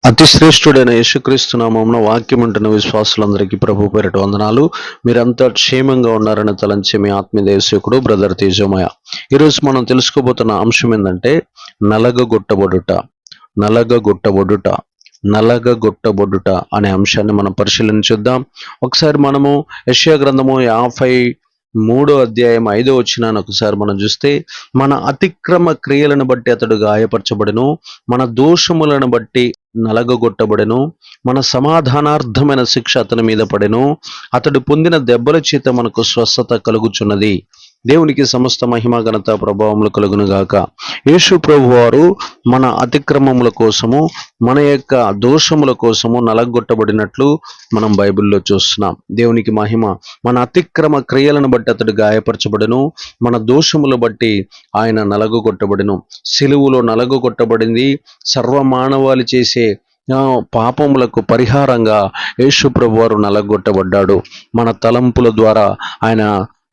అతి శ్రేష్ఠుడైన యేసుక్రీస్తు నామమున వాక్యం ఉంటున్న విశ్వాసులందరికీ ప్రభు పేరిట వందనాలు. మీరంతా క్షేమంగా ఉన్నారని తలంచే మీ ఆత్మీయ దేవసేవకుడు బ్రదర్ తేజోమయ. ఈరోజు మనం తెలుసుకోబోతున్న అంశం ఏంటంటే నలగగొట్టబడుట. నలగగొట్టబడుట నలగగొట్టబడుట అనే అంశాన్ని మనం పరిశీలించుద్దాం. ఒకసారి మనము యెషయా గ్రంథము 53 అధ్యాయం 5 ఒకసారి మనం చూస్తే, మన అతిక్రమ క్రియలను బట్టి అతడు గాయపరచబడెను, మన దోషములను బట్టి నలగగొట్టబడెను, మన సమాధానార్థమైన శిక్ష అతని మీద పడెను, అతడు పొందిన దెబ్బల చేత మనకు స్వస్థత కలుగుచున్నది. దేవునికి సమస్త మహిమ ఘనత ప్రభావములు కలుగును గాక. యేసు ప్రభు వారు మన అతిక్రమముల కోసము, మన యొక్క దోషముల కోసము నలగొట్టబడినట్లు మనం బైబిల్లో చూస్తున్నాం. దేవునికి మహిమ. మన అతిక్రమ క్రియలను బట్టి అతడు గాయపరచబడెను, మన దోషములు బట్టి ఆయన నలగొట్టబడెను. సిలువులో నలగొట్టబడింది సర్వమానవాళి చేసే పాపములకు పరిహారంగా యేసు ప్రభు వారు నలగొట్టబడ్డాడు. మన తలంపుల ద్వారా ఆయన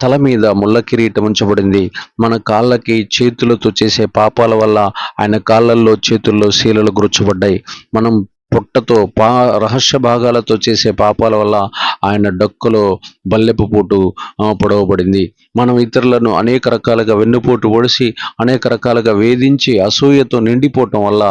తల మీద ముళ్ళ కిరీటం ఉంచబడింది. మన కాళ్ళకి చేతులతో చేసే పాపాల వల్ల ఆయన కాళ్ళల్లో చేతుల్లో శీలలు గుర్చబడ్డాయి. మనం పొట్టతో రహస్య భాగాలతో చేసే పాపాల వల్ల ఆయన డొక్కలో బల్లెపు పోటు పొడవబడింది. మనం ఇతరులను అనేక రకాలుగా వెన్నుపోటు ఒడిసి అనేక రకాలుగా వేధించి అసూయతో నిండిపోవటం వల్ల,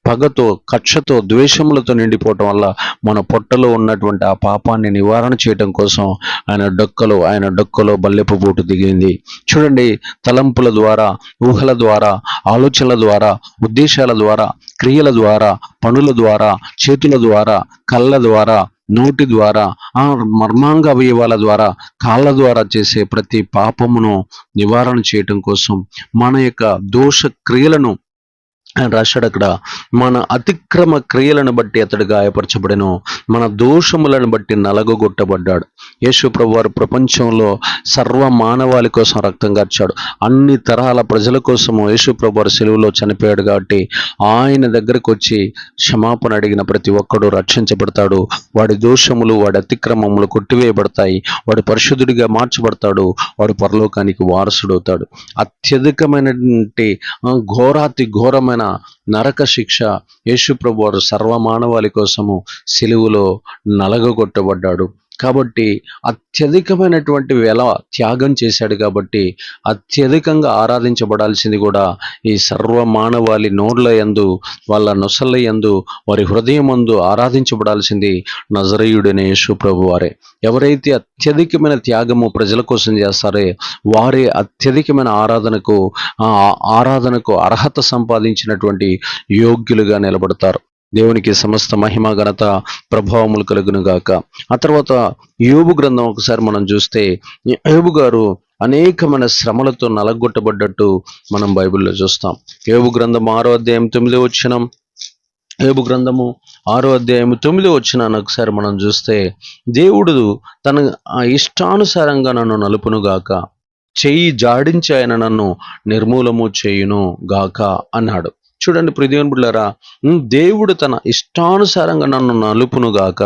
పగతో, కక్షతో, ద్వేషములతో నిండిపోవటం వల్ల మన పొట్టలో ఉన్నటువంటి ఆ పాపాన్ని నివారణ చేయటం కోసం ఆయన డొక్కలో బల్లెపు పోటు దిగింది. చూడండి, తలంపుల ద్వారా, ఊహల ద్వారా, ఆలోచనల ద్వారా, ఉద్దేశాల ద్వారా, క్రియల ద్వారా, పనుల ద్వారా, చేతుల ద్వారా, కళ్ళ ద్వారా, నోటి ద్వారా, మర్మాంగ అవయవాల ద్వారా, కాళ్ళ ద్వారా చేసే ప్రతి పాపమును నివారణ చేయటం కోసం మన యొక్క దోష క్రియలను రాశాడు అక్కడ. మన అతిక్రమ క్రియలను బట్టి అతడు గాయపరచబడెను, మన దోషములను బట్టి నలగొట్టబడ్డాడు. యేసు ప్రభువారు ప్రపంచంలో సర్వ మానవాళి కోసం రక్తం కార్చాడు. అన్ని తరాల ప్రజల కోసము యేసు ప్రభువారు సిలువలో చనిపోయాడు. కాబట్టి ఆయన దగ్గరకు వచ్చి క్షమాపణ అడిగిన ప్రతి ఒక్కడు రక్షించబడతాడు. వాడి దోషములు, వాడి అతిక్రమములు కొట్టివేయబడతాయి. వాడు పరిశుద్ధుడిగా మార్చబడతాడు. వాడు పరలోకానికి వారసుడవుతాడు. అత్యధికమైనటువంటి ఘోరమైన నరక శిక్ష యేసు ప్రభువారు సర్వమానవాళి కోసము సిలువలో నలగొట్టబడ్డాడు. కాబట్టి అత్యధికమైనటువంటి వెల త్యాగం చేశాడు. కాబట్టి అత్యధికంగా ఆరాధించబడాల్సింది కూడా ఈ సర్వ మానవాళి నోర్ల యందు, వాళ్ళ నొసళ్ళ యందు, వారి హృదయం యందు ఆరాధించబడాల్సింది నజరేయుడైన యేసు ప్రభువారే. ఎవరైతే అత్యధికమైన త్యాగము ప్రజల కోసం చేస్తారో వారే అత్యధికమైన ఆరాధనకు అర్హత సంపాదించినటువంటి యోగ్యులుగా నిలబడతారు. దేవునికి సమస్త మహిమ ఘనత ప్రభావములు కలుగును గాక. ఆ తర్వాత యోబు గ్రంథం ఒకసారి మనం చూస్తే, యోబు గారు అనేకమైన శ్రమలతో నలగొట్టబడ్డట్టు మనం బైబిల్లో చూస్తాం. యోబు గ్రంథం 6 అధ్యాయం 9 యోబు గ్రంథము 6 అధ్యాయం 9 ఒకసారి మనం చూస్తే, దేవుడు తన ఇష్టానుసారంగా నన్ను నలుపును గాక, చెయ్యి జాడించి ఆయన నన్ను నిర్మూలము చేయును గాక అన్నాడు. చూడండి ప్రియదేవుని బిడ్డలారా, దేవుడు తన ఇష్టానుసారంగా నన్ను నలుపును గాక.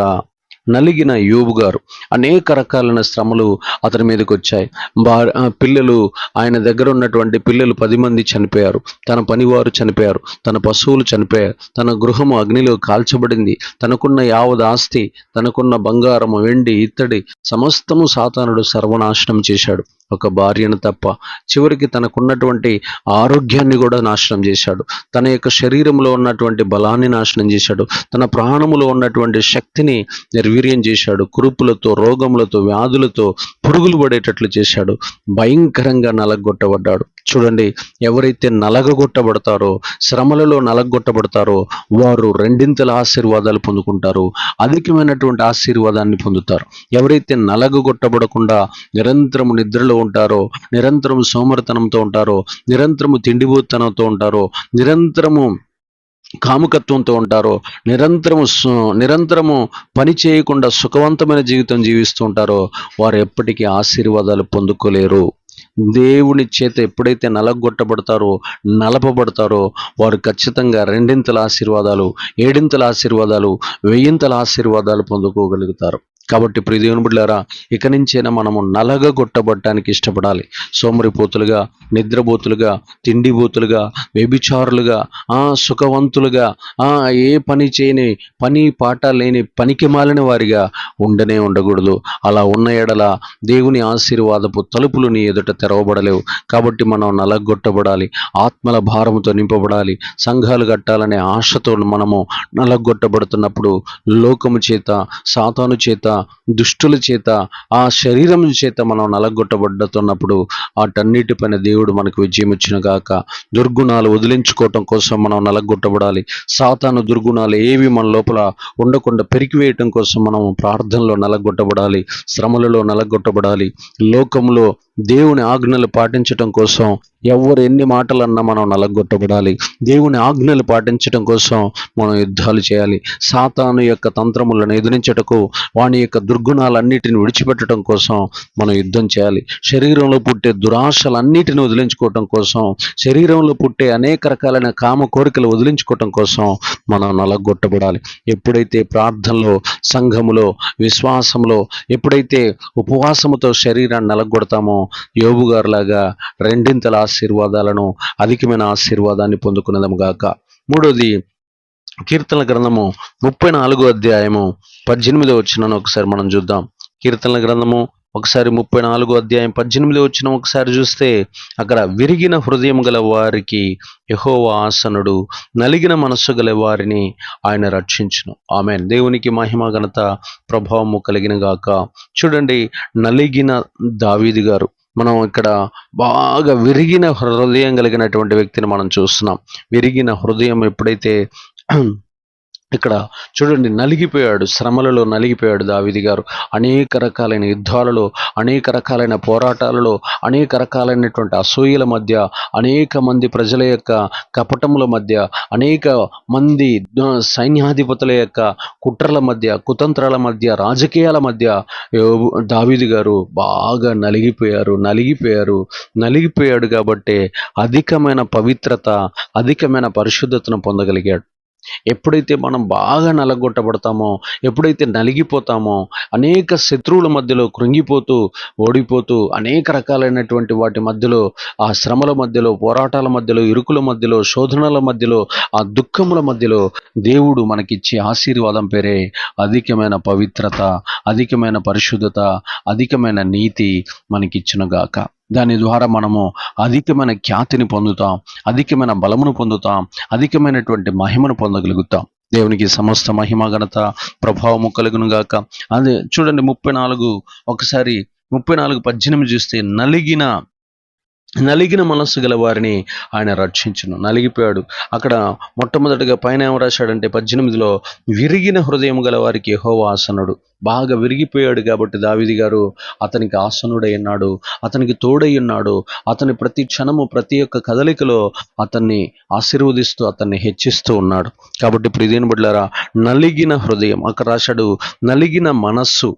నలిగిన యోబు గారు అనేక రకాలైన శ్రమలు అతని మీదకి వచ్చాయి. పిల్లలు, ఆయన దగ్గర ఉన్నటువంటి పిల్లలు 10 మంది చనిపోయారు. తన పనివారు చనిపోయారు. తన పశువులు చనిపోయారు. తన గృహము అగ్నిలో కాల్చబడింది. తనకున్న యావత్ ఆస్తి, తనకున్న బంగారము, వెండి, ఇత్తడి సమస్తము సాతానుడు సర్వనాశనం చేశాడు, ఒక భార్యను తప్ప. చివరికి తనకున్నటువంటి ఆరోగ్యాన్ని కూడా నాశనం చేశాడు. తన యొక్క శరీరంలో ఉన్నటువంటి బలాన్ని నాశనం చేశాడు. తన ప్రాణములో ఉన్నటువంటి శక్తిని నిర్వీర్యం చేశాడు. కురుపులతో, రోగములతో, వ్యాధులతో పురుగులు పడేటట్లు చేశాడు. భయంకరంగా నలగొట్టబడ్డాడు. చూడండి, ఎవరైతే నలగొట్టబడతారో, శ్రమలలో నలగొట్టబడతారో వారు రెండింతల ఆశీర్వాదాలు పొందుకుంటారు, అధికమైనటువంటి ఆశీర్వాదాన్ని పొందుతారు. ఎవరైతే నలగొట్టబడకుండా నిరంతరము నిద్రలో ఉంటారో, నిరంతరము సోమరితనంతో ఉంటారో, నిరంతరము తిండిబోతనంతో ఉంటారో, నిరంతరము కాముకత్వంతో ఉంటారో, నిరంతరము పని చేయకుండా సుఖవంతమైన జీవితం జీవిస్తూ ఉంటారో వారు ఎప్పటికీ ఆశీర్వాదాలు పొందుకోలేరు. దేవుని చేత ఎప్పుడైతే నలపబడతారో వారు ఖచ్చితంగా రెండింతల ఆశీర్వాదాలు, ఏడింతల ఆశీర్వాదాలు, 1000ంతల ఆశీర్వాదాలు పొందుకోగలుగుతారు. కాబట్టి ప్రియ దేవుని బిడ్డలారా, ఇక నుంచైనా మనము నలగగొట్టబడటానికి ఇష్టపడాలి. సోమరిపోతులుగా, నిద్రపోతులుగా, తిండిపోతులుగా, వ్యభిచారులుగా, సుఖవంతులుగా, ఏ పని చేయని, పని పాట లేని, పనికి మాలిన వారిగా ఉండకూడదు. అలా ఉన్న ఎడల దేవుని ఆశీర్వాదపు తలుపులు నీ ఎదుట తెరవబడలేవు. కాబట్టి మనం నలగొట్టబడాలి, ఆత్మల భారముతో నింపబడాలి. సంఘాలు కట్టాలనే ఆశతో మనము నలగొట్టబడుతున్నప్పుడు లోకము చేత, సాతాను చేత, దుష్టుల చేత, ఆ శరీరం చేత మనం నలగొట్టబడుతున్నప్పుడు వాటన్నిటిపైన దేవుడు మనకు విజయం ఇచ్చిన గాక. దుర్గుణాలు వదిలించుకోవటం కోసం మనం నలగొట్టబడాలి. సాతాను దుర్గుణాలు ఏవి మన లోపల ఉండకుండా పెరికివేయటం కోసం మనం ప్రార్థనలో నలగొట్టబడాలి, శ్రమలలో నలగొట్టబడాలి. లోకంలో దేవుని ఆజ్ఞలు పాటించటం కోసం ఎవరు ఎన్ని మాటలన్నా మనం నలగొట్టబడాలి. దేవుని ఆజ్ఞలు పాటించటం కోసం మనం యుద్ధాలు చేయాలి. సాతాను యొక్క తంత్రములను ఎదిరించటకు, వాని యొక్క దుర్గుణాలన్నిటిని విడిచిపెట్టడం కోసం మనం యుద్ధం చేయాలి. శరీరంలో పుట్టే దురాశలన్నిటిని వదిలించుకోవటం కోసం, శరీరంలో పుట్టే అనేక రకాలైన కామ కోరికలు వదిలించుకోవటం కోసం మనం నలగొట్టబడాలి. ఎప్పుడైతే ప్రార్థనలో, సంఘములో, విశ్వాసంలో, ఎప్పుడైతే ఉపవాసముతో శరీరాన్ని నలగొడతామో యోబు గారిలాగా రెండింతల ఆశీర్వాదాలను, అధికమైన ఆశీర్వాదాన్ని పొందుకునేదము గాక. మూడోది, కీర్తనల గ్రంథము 34వ అధ్యాయము 18వ వచనాన్ని ఒకసారి మనం చూద్దాం. కీర్తనల గ్రంథము 34వ అధ్యాయం 18వ వచనం ఒకసారి చూస్తే, అక్కడ విరిగిన హృదయం గల వారికి యెహోవా ఆసనుడు, నలిగిన మనస్సు గల వారిని ఆయన రక్షించును. ఆమేన్. దేవునికి మహిమ, ఘనత, ప్రభావము కలిగిన గాక. చూడండి, నలిగిన దావీదు గారు, మనం ఇక్కడ బాగా విరిగిన హృదయం కలిగినటువంటి వ్యక్తిని మనం చూస్తున్నాం. విరిగిన హృదయం ఎప్పుడైతే ఇక్కడ చూడండి, నలిగిపోయాడు, శ్రమలలో నలిగిపోయాడు దావీదు గారు. అనేక రకాలైన యుద్ధాలలో, అనేక రకాలైన పోరాటాలలో, అనేక రకాలైనటువంటి అసూయల మధ్య, అనేక మంది ప్రజల యొక్క కపటముల మధ్య, అనేక మంది సైన్యాధిపతుల యొక్క కుట్రల మధ్య, కుతంత్రాల మధ్య, రాజకీయాల మధ్య దావీదు గారు బాగా నలిగిపోయాడు కాబట్టి అధికమైన పవిత్రత, అధికమైన పరిశుద్ధతను పొందగలిగాడు. ఎప్పుడైతే మనం బాగా నలగొట్టబడతామో, ఎప్పుడైతే నలిగిపోతామో, అనేక శత్రువుల మధ్యలో కృంగిపోతూ, ఓడిపోతూ, అనేక రకాలైనటువంటి వాటి మధ్యలో, ఆ శ్రమల మధ్యలో, పోరాటాల మధ్యలో, ఇరుకుల మధ్యలో, శోధనల మధ్యలో, ఆ దుఃఖముల మధ్యలో దేవుడు మనకిచ్చే ఆశీర్వాదం పేరే అధికమైన పవిత్రత, అధికమైన పరిశుద్ధత, అధికమైన నీతి మనకిచ్చునుగాక. దాని ద్వారా మనము అధికమైన ఖ్యాతిని పొందుతాం, అధికమైన బలమును పొందుతాం, అధికమైనటువంటి మహిమను పొందగలుగుతాం. దేవునికి సమస్త మహిమ, ఘనత, ప్రభావము కలుగును గాక. అదే చూడండి, 34:18 చూస్తే, నలిగిన మనస్సు గల వారిని ఆయన రక్షించును. నలిగిపోయాడు. అక్కడ మొట్టమొదటిగా పైన ఏం రాశాడంటే 18లో, విరిగిన హృదయం గల వారికి యెహోవా ఆసనుడు. బాగా విరిగిపోయాడు కాబట్టి దావీదు గారు అతనికి ఆసనుడై ఉన్నాడు, అతనికి తోడై ఉన్నాడు. అతని ప్రతి క్షణము, ప్రతి ఒక్క కదలికలో అతన్ని ఆశీర్వదిస్తూ, అతన్ని హెచ్చిస్తూ ఉన్నాడు. కాబట్టి ప్రియమైన బిడ్డలారా, నలిగిన హృదయం, అక్కడ రాశాడు నలిగిన మనస్సు.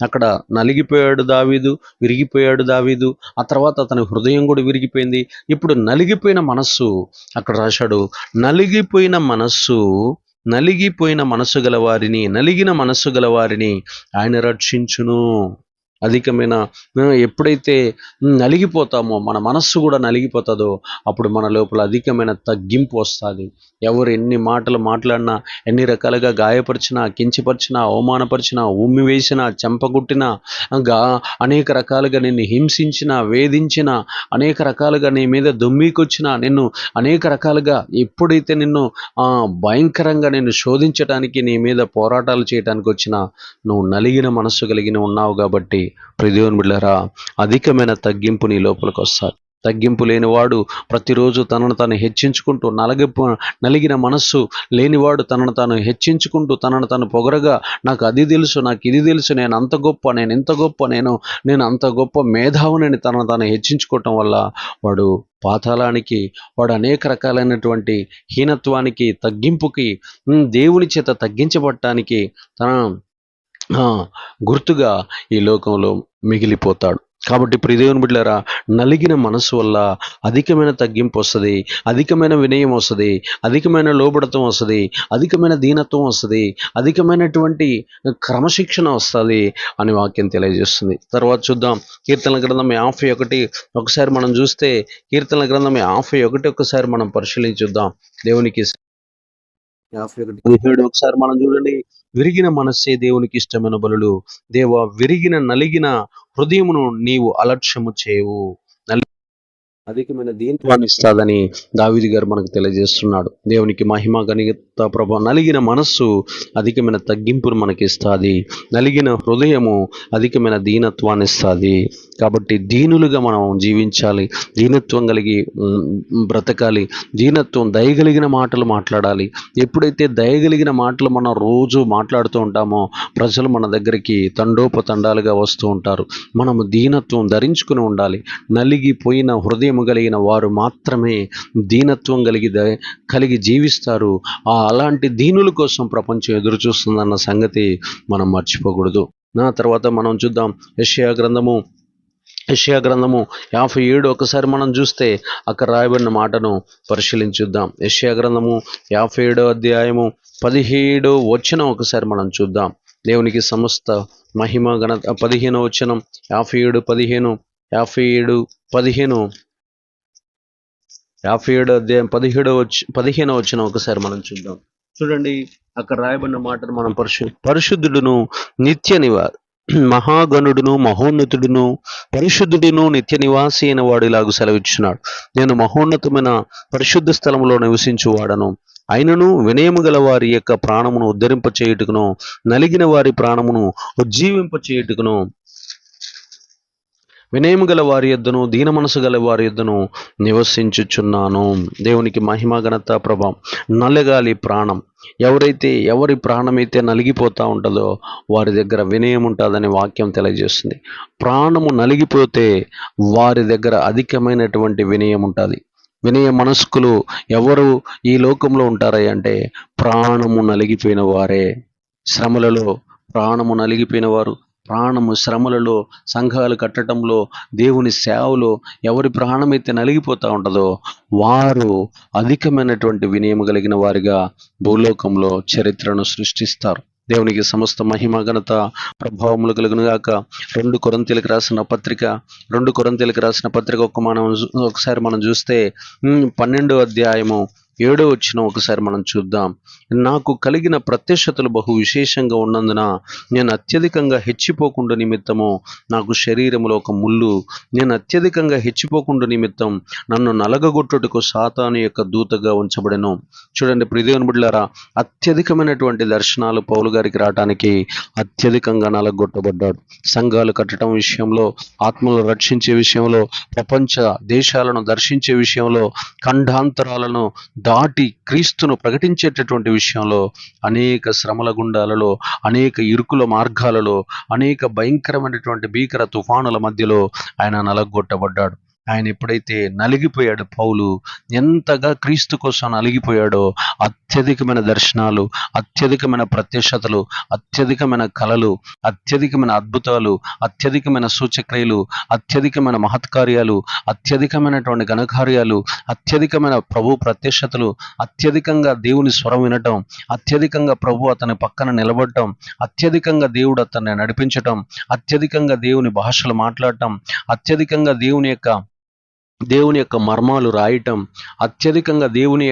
అక్కడ నలిగిపోయాడు దావీదు, విరిగిపోయాడు దావీదు. ఆ తర్వాత అతని హృదయం కూడా విరిగిపోయింది. ఇప్పుడు నలిగిపోయిన మనస్సు, అక్కడ రాశాడు నలిగిన మనస్సు గల వారిని ఆయన రక్షించును. అధికమైన ఎప్పుడైతే నలిగిపోతామో, మన మనస్సు కూడా నలిగిపోతుందో, అప్పుడు మన లోపల అధికమైన తగ్గింపు వస్తుంది. ఎవరు ఎన్ని మాటలు మాట్లాడినా, ఎన్ని రకాలుగా గాయపరిచినా, కించపరిచినా, అవమానపరిచినా, ఉమ్మి వేసినా, చెంపగుట్టినా, అనేక రకాలుగా నిన్ను హింసించినా, వేధించినా, అనేక రకాలుగా నీ మీద దొమ్మికొచ్చినా, నిన్ను అనేక రకాలుగా ఎప్పుడైతే నిన్ను భయంకరంగా నిన్ను శోధించడానికి, నీ మీద పోరాటాలు చేయడానికి వచ్చినా, నువ్వు నలిగిన మనస్సు కలిగిన ఉన్నావు కాబట్టి ప్రియదేవుని బిడ్డలారా, అధికమైన తగ్గింపు నీ లోపలికి వస్తారు. తగ్గింపు లేనివాడు ప్రతిరోజు తనను తాను హెచ్చించుకుంటూ, నలిగిన మనస్సు లేనివాడు తనను తాను హెచ్చించుకుంటూ, తనను తాను పొగరగా, నాకు అది తెలుసు, నాకు ఇది తెలుసు, నేను అంత గొప్ప, నేను ఇంత గొప్ప, నేను అంత గొప్ప మేధావునని తనను తాను హెచ్చించుకోవటం వల్ల వాడు పాతాళానికి, వాడు అనేక రకాలైనటువంటి హీనత్వానికి, తగ్గింపుకి, దేవుని చేత తగ్గించబడటానికి తన గుర్తుగా ఈ లోకంలో మిగిలిపోతాడు. కాబట్టి ప్రియ దేవుని బిడ్డలారా, నలిగిన మనసు వల్ల అధికమైన తగ్గింపు వస్తుంది, అధికమైన వినయం వస్తుంది, అధికమైన లోబడతం వస్తుంది, అధికమైన దీనత్వం వస్తుంది, అధికమైనటువంటి క్రమశిక్షణ వస్తుంది అని వాక్యం తెలియజేస్తుంది. తర్వాత చూద్దాం, కీర్తనల గ్రంథం 51 ఒకసారి మనం చూస్తే, కీర్తనల గ్రంథం 51 ఒకసారి మనం పరిశీలించుద్దాం. దేవునికి 51:17 ఒకసారి మనం చూడండి. విరిగిన మనస్సే దేవునికి ఇష్టమైన బలులు, దేవా విరిగిన నలిగిన హృదయమును నీవు అలక్ష్యము చేయవు. అధికమైన దీనత్వాన్ని ఇస్తాదని దావీదు గారు మనకు తెలియజేస్తున్నాడు. దేవునికి మహిమ ఘనత ప్రభ. నలిగిన మనస్సు అధికమైన తగ్గింపును మనకి ఇస్తుంది, నలిగిన హృదయము అధికమైన దీనత్వాన్ని ఇస్తుంది. కాబట్టి దీనులుగా మనం జీవించాలి, దీనత్వం కలిగి బ్రతకాలి, దీనత్వం దయగలిగిన మాటలు మాట్లాడాలి. ఎప్పుడైతే దయగలిగిన మాటలు మనం రోజు మాట్లాడుతూ ఉంటామో ప్రజలు మన దగ్గరికి తండోపతండాలుగా వస్తూ ఉంటారు. మనము దీనత్వం ధరించుకుని ఉండాలి. నలిగిపోయిన హృదయం కలిగిన వారు మాత్రమే దీనత్వం కలిగి జీవిస్తారు. అలాంటి దీనుల కోసం ప్రపంచం ఎదురు చూస్తుందన్న సంగతి మనం మర్చిపోకూడదు. తర్వాత మనం చూద్దాం, యెషయా గ్రంథము 57 ఒకసారి మనం చూస్తే అక్కడ రాయబడిన మాటను పరిశీలించుద్దాం. యెషయా గ్రంథము 57 అధ్యాయము 17 వచనం ఒకసారి మనం చూద్దాం. దేవునికి సమస్త మహిమ ఘనత. 15 వచనం, 57:15, 57:15, 57 అధ్యాయం 15 వచనం ఒకసారి మనం చూద్దాం. చూడండి, అక్కడ రాయబడిన మాటను మనం పరిశుద్ధుడును నిత్య మహాగణుడును మహోన్నతుడును పరిశుద్ధుడును నిత్య నివాసి అయిన వాడు ఇలాగూ సెలవిచ్చున్నాడు, నేను మహోన్నతమైన పరిశుద్ధ స్థలంలో నివసించువాడను. అయినను వినయము గల వారి యొక్క ప్రాణమును ఉద్ధరింప చేయుటకును, నలిగిన వారి ప్రాణమును ఉజ్జీవింప చేయుటకును, వినయము గల వారి యొద్దను దీన మనసు గల వారి యొద్దను నివసించుచున్నాను. దేవునికి మహిమ ఘనత ప్రభావం. నలగాలి ప్రాణం. ఎవరి ప్రాణమైతే నలిగిపోతూ ఉంటుందో వారి దగ్గర వినయం ఉంటుందని వాక్యం తెలియజేస్తుంది. ప్రాణము నలిగిపోతే వారి దగ్గర అధికమైనటువంటి వినయం ఉంటుంది. వినయ మనస్కులు ఎవరు ఈ లోకంలో ఉంటారా అంటే ప్రాణము నలిగిపోయిన వారే. శ్రమలలో ప్రాణము నలిగిపోయిన వారు, ప్రాణము శ్రమలలో, సంఘాలు కట్టడంలో, దేవుని సేవలో ఎవరి ప్రాణమైతే నలిగిపోతూ ఉంటుందో వారు అధికమైనటువంటి వినయం కలిగిన వారిగా భూలోకంలో చరిత్రను సృష్టిస్తారు. దేవునికి సమస్త మహిమ ఘనత ప్రభావములు కలుగును గాక. 2 కొరింథీయులకు రాసిన పత్రిక ఒకసారి మనం చూస్తే 12 అధ్యాయము 7 వచనం ఒకసారి మనం చూద్దాం. నాకు కలిగిన ప్రత్యక్షతలు బహు విశేషంగా ఉన్నందున నేను అత్యధికంగా హెచ్చిపోకుండా నిమిత్తము నాకు శరీరములో ఒక ముళ్ళు, నేను అత్యధికంగా హెచ్చిపోకుండా నిమిత్తం నన్ను నలగగొట్టుటకు సాతాను యొక్క దూతగా ఉంచబడెను. చూడండి ప్రియదేవుని బిడ్డలారా, అత్యధికమైనటువంటి దర్శనాలు పౌలు గారికి రావడానికి అత్యధికంగా నలగొట్టబడ్డాడు. సంఘాలు కట్టడం విషయంలో, ఆత్మలు రక్షించే విషయంలో, ప్రపంచ దేశాలను దర్శించే విషయంలో, ఖండాంతరాలను దాటి క్రీస్తును ప్రకటించేటటువంటి విషయంలో అనేక శ్రమల గుండాలలో, అనేక ఇరుకుల మార్గాలలో, అనేక భయంకరమైనటువంటి భీకర తుఫానుల మధ్యలో ఆయన నలగొట్టబడ్డాడు. ఆయన ఎప్పుడైతే నలిగిపోయాడు, పౌలు ఎంతగా క్రీస్తు కోసం నలిగిపోయాడో అత్యధికమైన దర్శనాలు, అత్యధికమైన ప్రత్యక్షతలు, అత్యధికమైన కళలు, అత్యధికమైన అద్భుతాలు, అత్యధికమైన సూచక్రియలు, అత్యధికమైన మహత్కార్యాలు, అత్యధికమైనటువంటి ఘనకార్యాలు, అత్యధికమైన ప్రభు ప్రత్యక్షతలు, అత్యధికంగా దేవుని స్వరం వినటం, అత్యధికంగా ప్రభు అతని పక్కన నిలబడటం, అత్యధికంగా దేవుడు అతన్ని నడిపించటం, అత్యధికంగా దేవుని భాషలు మాట్లాడటం, అత్యధికంగా దేవుని యొక్క మర్మాలు రాయటం, అత్యధికంగా దేవుని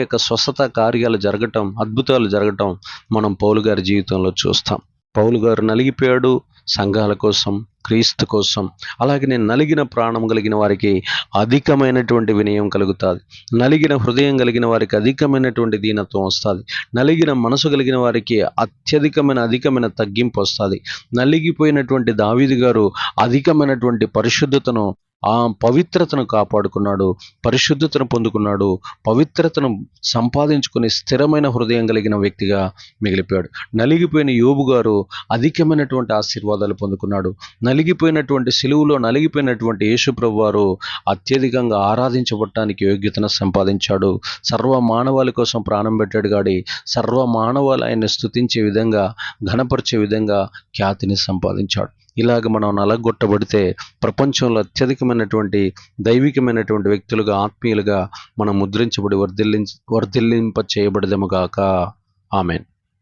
యొక్క స్వస్థత కార్యాలు జరగటం, అద్భుతాలు జరగటం మనం పౌలు గారి జీవితంలో చూస్తాం. పౌలు గారు నలిగిపోయాడు సంఘాల కోసం, క్రీస్తు కోసం. అలాగే నేను నలిగిన ప్రాణం కలిగిన వారికి అధికమైనటువంటి వినయం కలుగుతుంది. నలిగిన హృదయం కలిగిన వారికి అధికమైనటువంటి దీనత్వం వస్తుంది. నలిగిన మనసు కలిగిన వారికి అధికమైన తగ్గింపు వస్తుంది. నలిగిపోయినటువంటి దావీదు గారు అధికమైనటువంటి పరిశుద్ధతను, ఆ పవిత్రతను కాపాడుకున్నాడు, పరిశుద్ధతను పొందుకున్నాడు, పవిత్రతను సంపాదించుకుని స్థిరమైన హృదయం కలిగిన వ్యక్తిగా మిగిలిపోయాడు. నలిగిపోయిన యోబు గారు అధికమైనటువంటి ఆశీర్వాదాలు పొందుకున్నాడు. నలిగిపోయినటువంటి సిలువులో నలిగిపోయినటువంటి యేసు ప్రభు వారు అత్యధికంగా ఆరాధించబడటానికి యోగ్యతను సంపాదించాడు. సర్వ మానవాళి కోసం ప్రాణం పెట్టాడు గాడి సర్వ మానవాళి ఆయన్ని స్తుతించే విధంగా, ఘనపరిచే విధంగా ఖ్యాతిని సంపాదించాడు. ఇలాగ మనం నలగొట్టబడితే ప్రపంచంలో అత్యధికమైనటువంటి దైవికమైనటువంటి వ్యక్తులుగా, ఆత్మీయులుగా మనం ముద్రించబడి వర్ధిల్లింప చేయబడదముగాక. ఆమెన్.